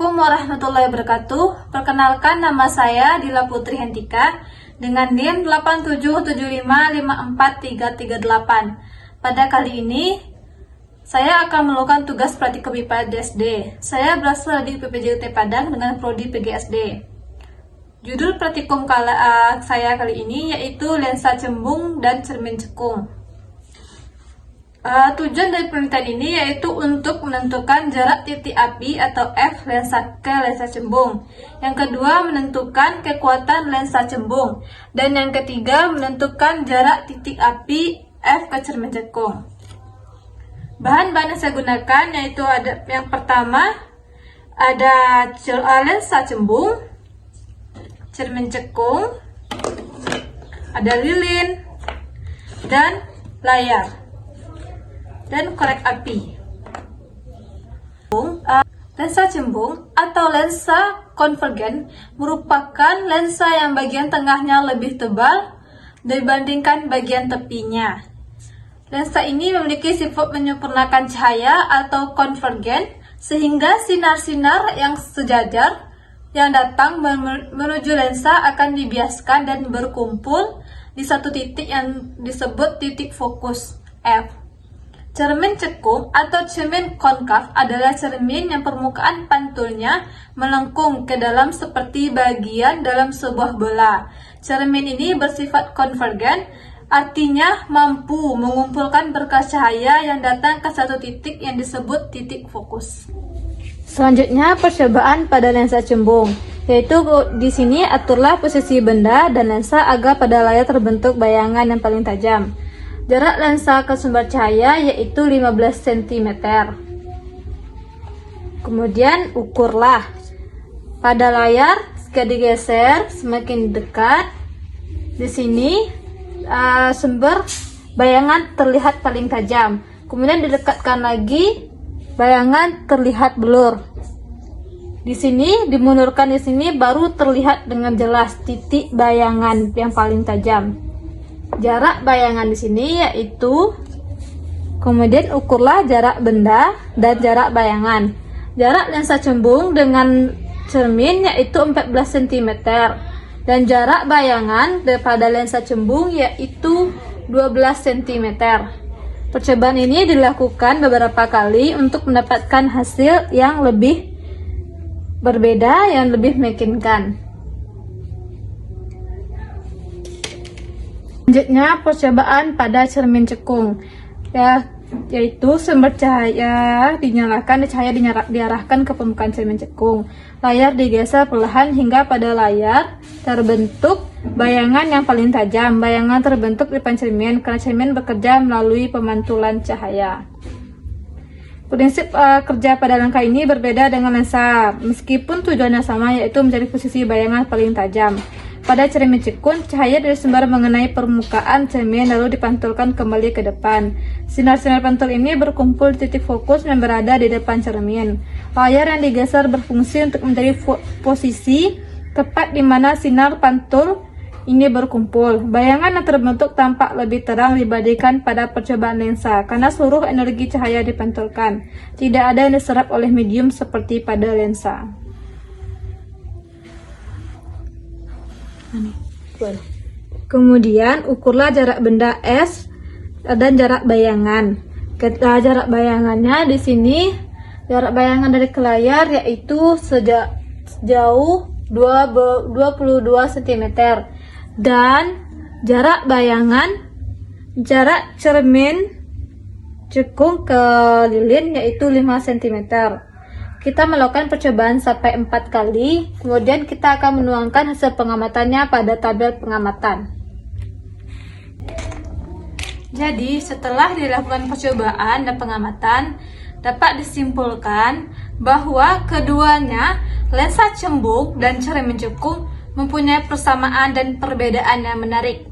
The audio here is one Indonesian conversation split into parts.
Assalamualaikum warahmatullahi wabarakatuh. Perkenalkan, nama saya Dila Putri Hentika dengan NIM 87755438. Pada kali ini saya akan melakukan tugas praktikum IPA SD. Saya berasal dari PPJUT Padang dengan prodi PGSD. Judul praktikum saya kali ini yaitu lensa cembung dan cermin cekung. Tujuan dari penelitian ini yaitu untuk menentukan jarak titik api atau F lensa ke lensa cembung. Yang kedua, menentukan kekuatan lensa cembung. Dan yang ketiga, menentukan jarak titik api F ke cermin cekung. Bahan-bahan yang saya gunakan yaitu ada yang pertama ada lensa cembung, cermin cekung, ada lilin, dan layar dan korek api. Lensa cembung atau lensa konvergen merupakan lensa yang bagian tengahnya lebih tebal dibandingkan bagian tepinya. Lensa ini memiliki sifat menyempurnakan cahaya atau konvergen sehingga sinar-sinar yang sejajar yang datang menuju lensa akan dibiaskan dan berkumpul di satu titik yang disebut titik fokus F. Cermin cekung atau cermin konkav adalah cermin yang permukaan pantulnya melengkung ke dalam seperti bagian dalam sebuah bola. Cermin ini bersifat konvergen, artinya mampu mengumpulkan berkas cahaya yang datang ke satu titik yang disebut titik fokus. Selanjutnya, percobaan pada lensa cembung, yaitu di sini aturlah posisi benda dan lensa agar pada layar terbentuk bayangan yang paling tajam. Jarak lensa ke sumber cahaya yaitu 15 cm. Kemudian ukurlah. Pada layar, jika digeser semakin dekat, di sini sumber bayangan terlihat paling tajam. Kemudian didekatkan lagi, bayangan terlihat blur. Di sini dimundurkan, di sini baru terlihat dengan jelas titik bayangan yang paling tajam. Jarak bayangan di sini yaitu, kemudian ukurlah jarak benda dan jarak bayangan. Jarak lensa cembung dengan cermin yaitu 14 cm dan jarak bayangan daripada lensa cembung yaitu 12 cm. Percobaan ini dilakukan beberapa kali untuk mendapatkan hasil yang lebih berbeda, yang lebih meyakinkan. Selanjutnya, percobaan pada cermin cekung, yaitu sumber cahaya dinyalakan, cahaya diarahkan ke permukaan cermin cekung. Layar digeser perlahan hingga pada layar terbentuk bayangan yang paling tajam. Bayangan terbentuk di depan cermin karena cermin bekerja melalui pemantulan cahaya. Prinsip kerja pada langkah ini berbeda dengan lensa, meskipun tujuannya sama, yaitu mencari posisi bayangan paling tajam. Pada cermin cekung, cahaya dari sumber mengenai permukaan cermin lalu dipantulkan kembali ke depan. Sinar-sinar pantul ini berkumpul di titik fokus yang berada di depan cermin. Layar yang digeser berfungsi untuk mencari posisi tepat di mana sinar pantul ini berkumpul. Bayangan yang terbentuk tampak lebih terang dibandingkan pada percobaan lensa karena seluruh energi cahaya dipantulkan. Tidak ada yang diserap oleh medium seperti pada lensa. Kemudian ukurlah jarak benda S dan jarak bayangan. Jarak bayangannya di sini, jarak bayangan dari ke layar yaitu sejauh 22 cm dan jarak bayangan jarak cermin cekung ke lilin yaitu 5 cm. Kita melakukan percobaan sampai 4 kali, kemudian kita akan menuangkan hasil pengamatannya pada tabel pengamatan. Jadi, setelah dilakukan percobaan dan pengamatan, dapat disimpulkan bahwa keduanya, lensa cembung dan cermin cekung, mempunyai persamaan dan perbedaan yang menarik.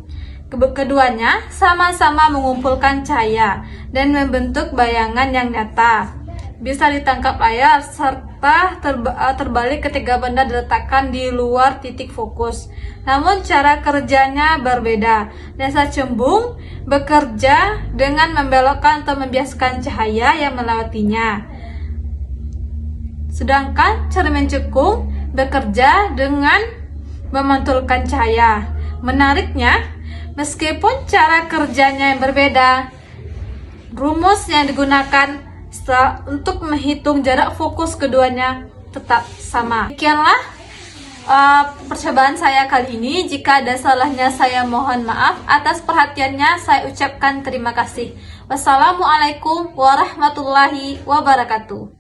Keduanya sama-sama mengumpulkan cahaya dan membentuk bayangan yang nyata. Bisa ditangkap layar serta terbalik ketika benda diletakkan di luar titik fokus. Namun cara kerjanya berbeda. Lensa cembung bekerja dengan membelokkan atau membiaskan cahaya yang melewatinya. Sedangkan cermin cekung bekerja dengan memantulkan cahaya. Menariknya, meskipun cara kerjanya yang berbeda, rumus yang digunakan untuk menghitung jarak fokus keduanya tetap sama. Demikianlah percobaan saya kali ini. Jika ada salahnya saya mohon maaf. Atas perhatiannya saya ucapkan terima kasih. Wassalamualaikum warahmatullahi wabarakatuh.